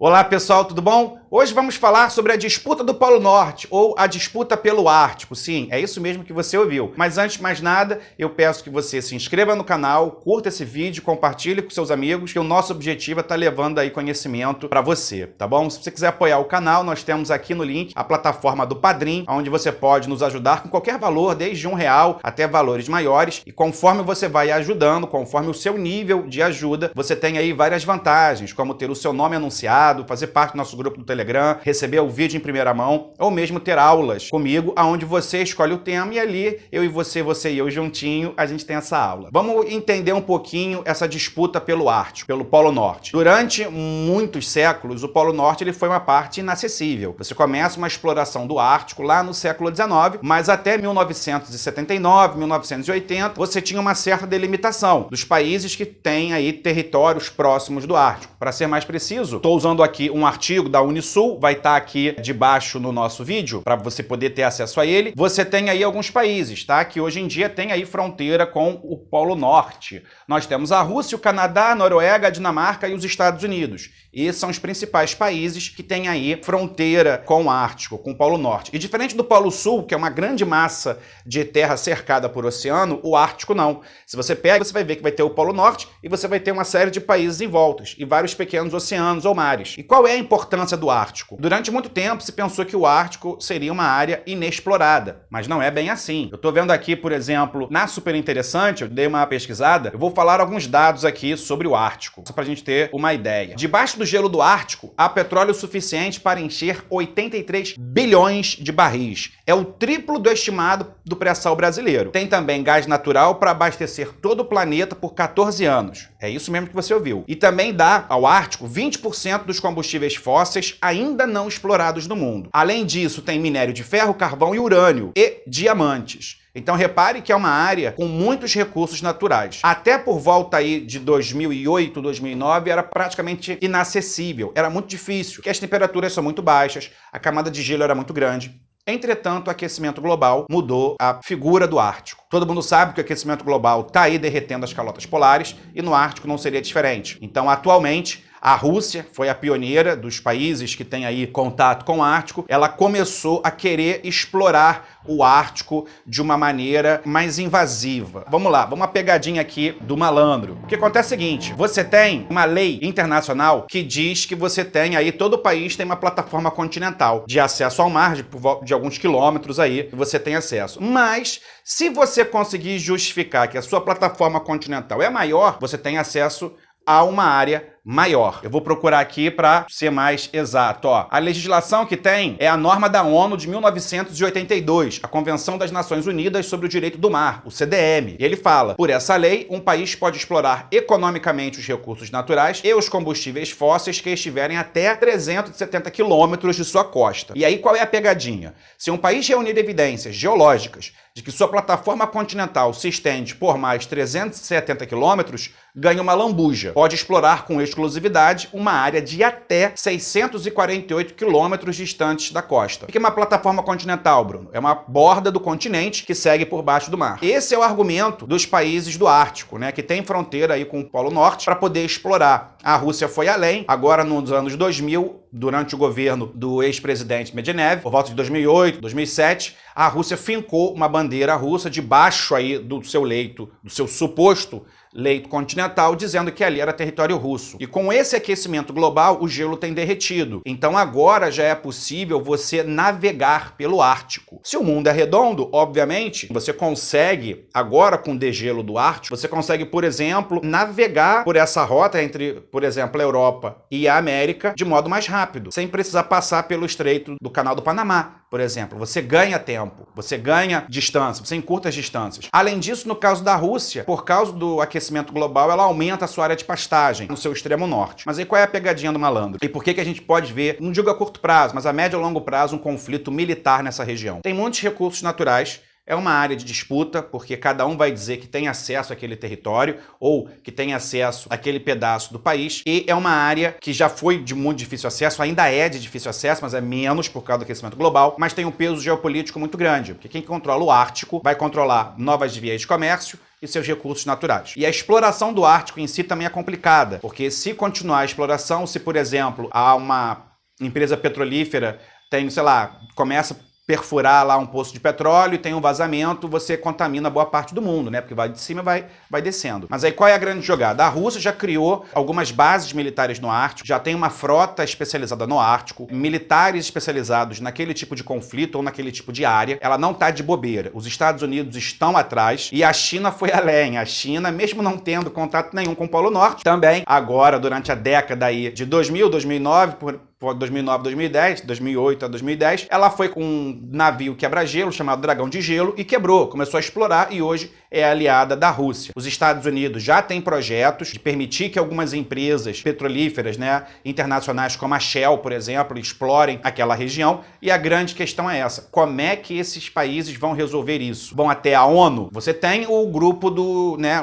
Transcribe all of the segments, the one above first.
Olá pessoal, tudo bom? Hoje vamos falar sobre a disputa do Polo Norte, ou a disputa pelo Ártico. Sim, é isso mesmo que você ouviu. Mas antes de mais nada, eu peço que você se inscreva no canal, curta esse vídeo, compartilhe com seus amigos, que o nosso objetivo é estar levando aí conhecimento para você, tá bom? Se você quiser apoiar o canal, nós temos aqui no link a plataforma do Padrim, onde você pode nos ajudar com qualquer valor, desde R$1 até valores maiores. E conforme você vai ajudando, conforme o seu nível de ajuda, você tem aí várias vantagens, como ter o seu nome anunciado, fazer parte do nosso grupo do Telegram, receber o vídeo em primeira mão, ou mesmo ter aulas comigo, onde você escolhe o tema e ali eu e você e eu juntinho, a gente tem essa aula. Vamos entender um pouquinho essa disputa pelo Ártico, pelo Polo Norte. Durante muitos séculos, o Polo Norte ele foi uma parte inacessível. Você começa uma exploração do Ártico lá no século XIX, mas até 1979, 1980, você tinha uma certa delimitação dos países que têm aí territórios próximos do Ártico. Para ser mais preciso, estou usando aqui um artigo da Unisul, vai estar aqui debaixo no nosso vídeo, para você poder ter acesso a ele. Você tem aí alguns países, tá? Que hoje em dia tem aí fronteira com o Polo Norte. Nós temos a Rússia, o Canadá, a Noruega, a Dinamarca e os Estados Unidos. Esses são os principais países que têm aí fronteira com o Ártico, com o Polo Norte. E diferente do Polo Sul, que é uma grande massa de terra cercada por oceano, o Ártico não. Se você pega, você vai ver que vai ter o Polo Norte e você vai ter uma série de países em voltas e vários pequenos oceanos ou mares. E qual é a importância do Ártico? Durante muito tempo se pensou que o Ártico seria uma área inexplorada, mas não é bem assim. Eu estou vendo aqui, por exemplo, na Super Interessante, eu dei uma pesquisada, eu vou falar alguns dados aqui sobre o Ártico, só para a gente ter uma ideia. Debaixo do gelo do Ártico, há petróleo suficiente para encher 83 bilhões de barris. É o triplo do estimado do pré-sal brasileiro. Tem também gás natural para abastecer todo o planeta por 14 anos. É isso mesmo que você ouviu. E também dá ao Ártico 20% dos combustíveis fósseis ainda não explorados no mundo. Além disso, tem minério de ferro, carvão e urânio e diamantes. Então repare que é uma área com muitos recursos naturais. Até por volta aí de 2008, 2009, era praticamente inacessível. Era muito difícil, porque as temperaturas são muito baixas, a camada de gelo era muito grande. Entretanto, o aquecimento global mudou a figura do Ártico. Todo mundo sabe que o aquecimento global está aí derretendo as calotas polares e no Ártico não seria diferente. Então, atualmente, a Rússia foi a pioneira dos países que têm aí contato com o Ártico. Ela começou a querer explorar o Ártico de uma maneira mais invasiva. Vamos lá, vamos uma pegadinha aqui do malandro. O que acontece é o seguinte, você tem uma lei internacional que diz que você tem aí, todo o país tem uma plataforma continental de acesso ao mar, de alguns quilômetros aí, que você tem acesso. Mas, se você conseguir justificar que a sua plataforma continental é maior, você tem acesso a uma área maior. Eu vou procurar aqui para ser mais exato. Ó, a legislação que tem é a norma da ONU de 1982, a Convenção das Nações Unidas sobre o Direito do Mar, o CDM. E ele fala, por essa lei, um país pode explorar economicamente os recursos naturais e os combustíveis fósseis que estiverem até 370 quilômetros de sua costa. E aí qual é a pegadinha? Se um país reunir evidências geológicas de que sua plataforma continental se estende por mais 370 quilômetros, ganha uma lambuja. Pode explorar com exclusividade uma área de até 648 quilômetros distantes da costa. O que é uma plataforma continental, Bruno? É uma borda do continente que segue por baixo do mar. Esse é o argumento dos países do Ártico, né, que tem fronteira aí com o Polo Norte, para poder explorar. A Rússia foi além, agora nos anos 2000, durante o governo do ex-presidente Medvedev, por volta de 2008, 2007, a Rússia fincou uma bandeira russa debaixo aí do seu leito, do seu suposto leito continental, dizendo que ali era território russo. E com esse aquecimento global, o gelo tem derretido. Então agora já é possível você navegar pelo Ártico. Se o mundo é redondo, obviamente, você consegue, agora com o degelo do Ártico, você consegue, por exemplo, navegar por essa rota entre, por exemplo, a Europa e a América de modo mais rápido, sem precisar passar pelo Estreito do Canal do Panamá, por exemplo. Você ganha tempo, você ganha distância, você encurta as distâncias. Além disso, no caso da Rússia, por causa do aquecimento global, ela aumenta a sua área de pastagem no seu extremo norte. Mas aí qual é a pegadinha do malandro? E por que a gente pode ver, não digo a curto prazo, mas a médio e longo prazo, um conflito militar nessa região? Tem muitos recursos naturais. É uma área de disputa, porque cada um vai dizer que tem acesso àquele território ou que tem acesso àquele pedaço do país. E é uma área que já foi de muito difícil acesso, ainda é de difícil acesso, mas é menos por causa do aquecimento global, mas tem um peso geopolítico muito grande, porque quem controla o Ártico vai controlar novas vias de comércio e seus recursos naturais. E a exploração do Ártico em si também é complicada, porque se continuar a exploração, se, por exemplo, há uma empresa petrolífera, tem, sei lá, começa a perfurar lá um poço de petróleo e tem um vazamento, você contamina boa parte do mundo, né? Porque vai de cima e vai descendo. Mas aí qual é a grande jogada? A Rússia já criou algumas bases militares no Ártico, já tem uma frota especializada no Ártico, militares especializados naquele tipo de conflito ou naquele tipo de área. Ela não tá de bobeira. Os Estados Unidos estão atrás e a China foi além. A China, mesmo não tendo contato nenhum com o Polo Norte, também agora, durante a década aí de 2000, 2009, 2009, 2010, 2008 a 2010, ela foi com um navio quebra-gelo chamado Dragão de Gelo e quebrou, começou a explorar e hoje é aliada da Rússia. Os Estados Unidos já têm projetos de permitir que algumas empresas petrolíferas, né, internacionais como a Shell, por exemplo, explorem aquela região e a grande questão é essa: como é que esses países vão resolver isso? Vão até a ONU? Você tem o grupo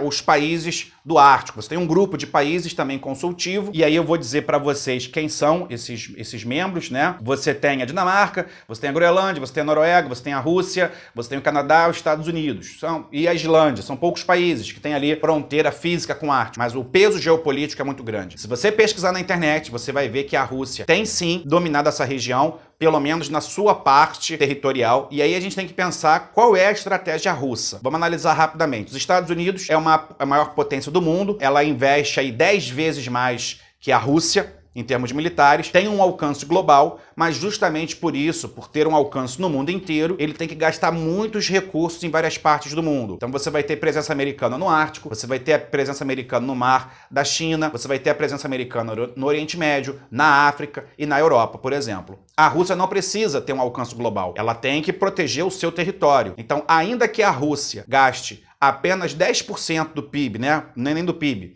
os países do Ártico, você tem um grupo de países também consultivo e aí eu vou dizer para vocês quem são esses membros, né? Você tem a Dinamarca, você tem a Groenlândia, você tem a Noruega, você tem a Rússia, você tem o Canadá, os Estados Unidos e a Islândia. São poucos países que têm ali fronteira física com o Ártico, mas o peso geopolítico é muito grande. Se você pesquisar na internet, você vai ver que a Rússia tem sim dominado essa região, pelo menos na sua parte territorial, e aí a gente tem que pensar qual é a estratégia russa. Vamos analisar rapidamente. Os Estados Unidos é a maior potência do mundo, ela investe aí 10 vezes mais que a Rússia, em termos militares, tem um alcance global, mas justamente por isso, por ter um alcance no mundo inteiro, ele tem que gastar muitos recursos em várias partes do mundo. Então você vai ter presença americana no Ártico, você vai ter a presença americana no mar da China, você vai ter a presença americana no Oriente Médio, na África e na Europa, por exemplo. A Rússia não precisa ter um alcance global, ela tem que proteger o seu território. Então, ainda que a Rússia gaste apenas 10% do PIB, né? Nem do PIB,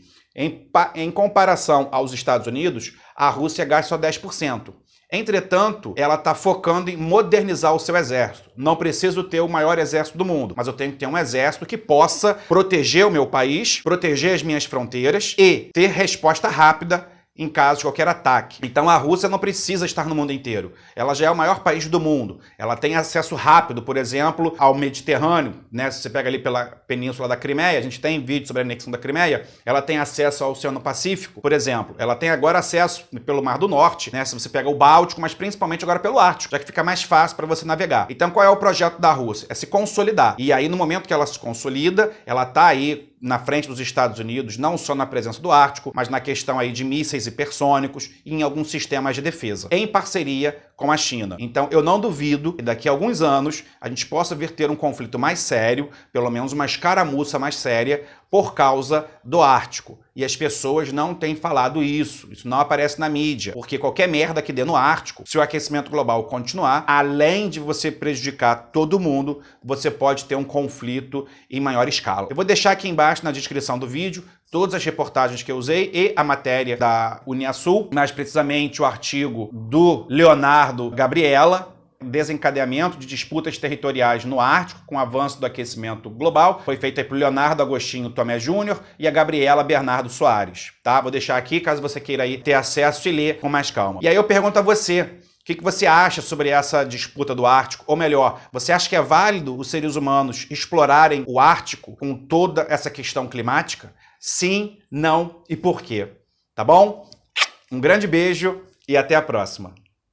em comparação aos Estados Unidos, a Rússia gasta só 10%. Entretanto, ela está focando em modernizar o seu exército. Não preciso ter o maior exército do mundo, mas eu tenho que ter um exército que possa proteger o meu país, proteger as minhas fronteiras e ter resposta rápida em caso de qualquer ataque. Então a Rússia não precisa estar no mundo inteiro. Ela já é o maior país do mundo. Ela tem acesso rápido, por exemplo, ao Mediterrâneo, né? Se você pega ali pela península da Crimeia, a gente tem vídeo sobre a anexação da Crimeia, ela tem acesso ao Oceano Pacífico, por exemplo. Ela tem agora acesso pelo Mar do Norte, né? Se você pega o Báltico, mas principalmente agora pelo Ártico, já que fica mais fácil para você navegar. Então qual é o projeto da Rússia? É se consolidar. E aí no momento que ela se consolida, ela está aí na frente dos Estados Unidos, não só na presença do Ártico, mas na questão aí de mísseis hipersônicos e em alguns sistemas de defesa, em parceria com a China. Então eu não duvido que daqui a alguns anos a gente possa vir ter um conflito mais sério, pelo menos uma escaramuça mais séria, por causa do Ártico. E as pessoas não têm falado isso não aparece na mídia, porque qualquer merda que dê no Ártico, se o aquecimento global continuar, além de você prejudicar todo mundo, você pode ter um conflito em maior escala. Eu vou deixar aqui embaixo na descrição do vídeo todas as reportagens que eu usei e a matéria da Uniasul, mais precisamente o artigo do Leonardo Gabriela, desencadeamento de disputas territoriais no Ártico com o avanço do aquecimento global. Foi feito aí por Leonardo Agostinho Tomé Júnior e a Gabriela Bernardo Soares, tá? Vou deixar aqui caso você queira aí ter acesso e ler com mais calma. E aí eu pergunto a você, o que você acha sobre essa disputa do Ártico? Ou melhor, você acha que é válido os seres humanos explorarem o Ártico com toda essa questão climática? Sim, não e por quê? Tá bom? Um grande beijo e até a próxima.